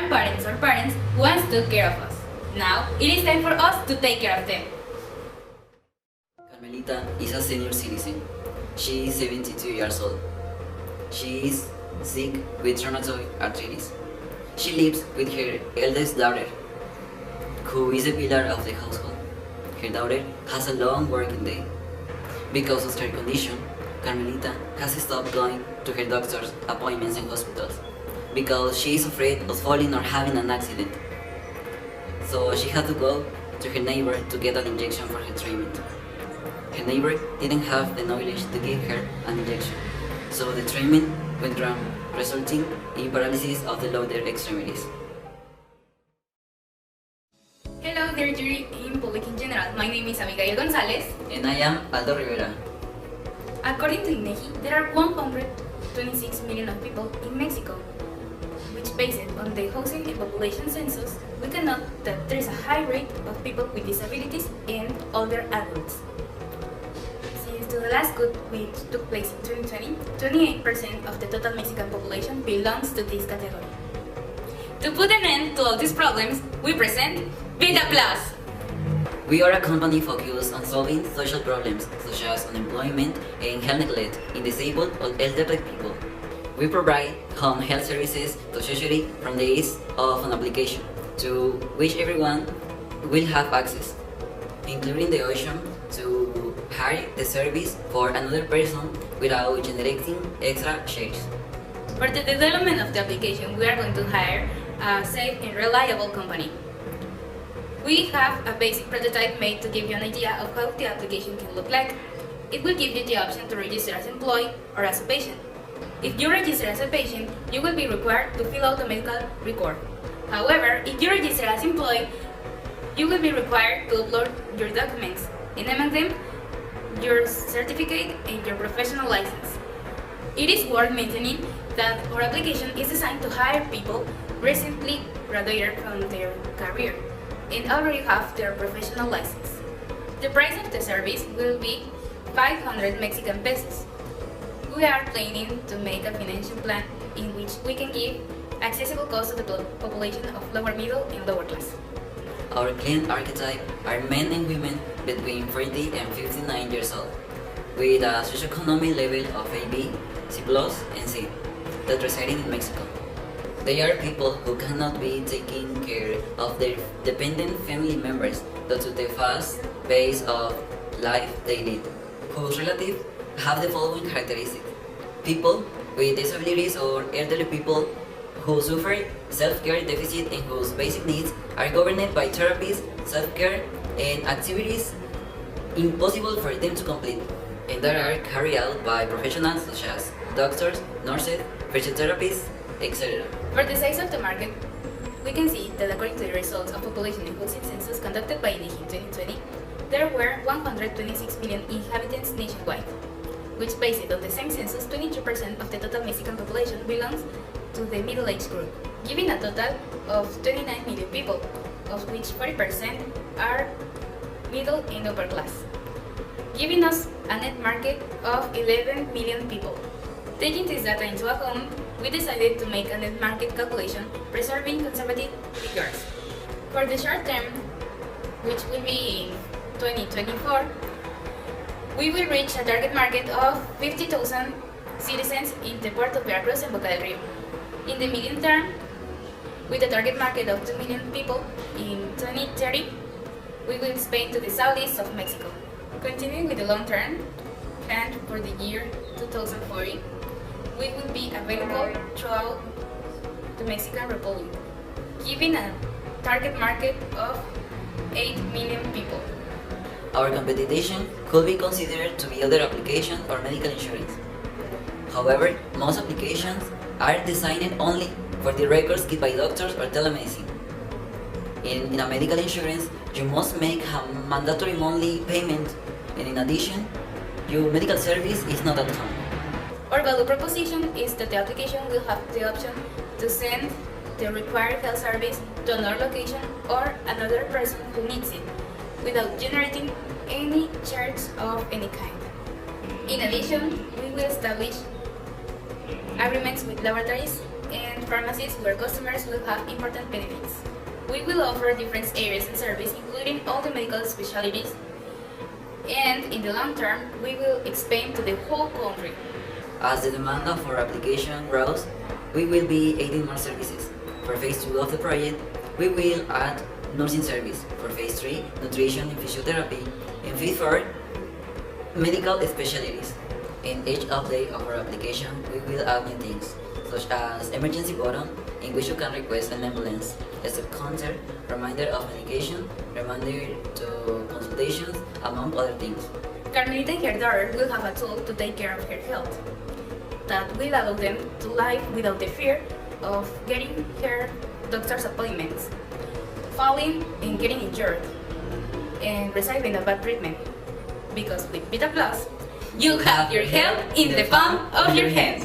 grandparents or parents once took care of us. Now, it is time for us to take care of them. Carmelita is a senior citizen. She is 72 years old. She is sick with rheumatoid arthritis. She lives with her eldest daughter, who is a pillar of the household. Her daughter has a long working day. Because of her condition, Carmelita has stopped going to her doctor's appointments and hospitals because she is afraid of falling or having an accident. So she had to go to her neighbor to get an injection for her treatment. Her neighbor didn't have the knowledge to give her an injection, so the treatment went wrong, resulting in paralysis of the lower extremities. Hello, dear jury in public in general. My name is Abigail Gonzalez. And I am Aldo Rivera. According to INEGI, there are 126 million of people in Mexico, which based on the housing and population census, we can note that there is a high rate of people with disabilities and older adults. Since to the last coup, which took place in 2020, 28% of the total Mexican population belongs to this category. To put an end to all these problems, we present Vita Plus! We are a company focused on solving social problems such as unemployment and health neglect in disabled or elderly people. We provide home health services to society from the ease of an application to which everyone will have access, including the option to hire the service for another person without generating extra charges. For the development of the application, we are going to hire a safe and reliable company. We have a basic prototype made to give you an idea of how the application can look like. It will give you the option to register as employee or as a patient. If you register as a patient, you will be required to fill out a medical record. However, if you register as employee, you will be required to upload your documents, and among them, your certificate and your professional license. It is worth mentioning that our application is designed to hire people recently graduated from their career and already have their professional license. The price of the service will be 500 Mexican pesos. We are planning to make a financial plan in which we can give accessible cost to the population of lower middle and lower class. Our client archetype are men and women between 40 and 59 years old, with a socioeconomic level of AB, C+, and C, that reside in Mexico. They are people who cannot be taking care of their dependent family members due to the fast pace of life they lead, whose relatives have the following characteristics: people with disabilities or elderly people who suffer self-care deficit and whose basic needs are governed by therapies, self-care, and activities impossible for them to complete, and that are carried out by professionals such as doctors, nurses, physiotherapists, etc. For the size of the market, we can see that according to the results of population and housing census conducted by INEGI in 2020, there were 126 million inhabitants nationwide, which based on the same census, 22% of the total Mexican population belongs to the middle-aged group, giving a total of 29 million people, of which 40% are middle and upper class, giving us a net market of 11 million people. Taking this data into account, we decided to make a net market calculation preserving conservative figures. For the short term, which will be in 2024, we will reach a target market of 50,000 citizens in the port of Veracruz and Boca del Rio. In the medium term, with a target market of 2 million people in 2030, we will expand to the southeast of Mexico. Continuing with the long term, and for the year 2040, we will be available throughout the Mexican Republic, giving a target market of 8 million people. Our competition could be considered to be other applications or medical insurance. However, most applications are designed only for the records kept by doctors or telemedicine. In a medical insurance, you must make a mandatory monthly payment, and in addition, your medical service is not at home. Our value proposition is that the application will have the option to send the required health service to another location or another person who needs it, without generating any charge of any kind. In addition, we will establish agreements with laboratories and pharmacies where customers will have important benefits. We will offer different areas and services, including all the medical specialties, and in the long term, we will expand to the whole country. As the demand of our application grows, we will be adding more services. For phase 2 of the project, we will add nursing service. For phase 3, nutrition and physiotherapy. In phase 4, medical specialties. In each update of our application, we will add new things, such as emergency button, in which you can request an ambulance, a step counter, reminder of medication, reminder to consultations, among other things. Carmelita and her daughter will have a tool to take care of her health that will allow them to live without the fear of getting her doctor's appointments, falling and getting injured, and receiving a bad treatment. Because with Vita Plus, you have your health in the palm of your hand.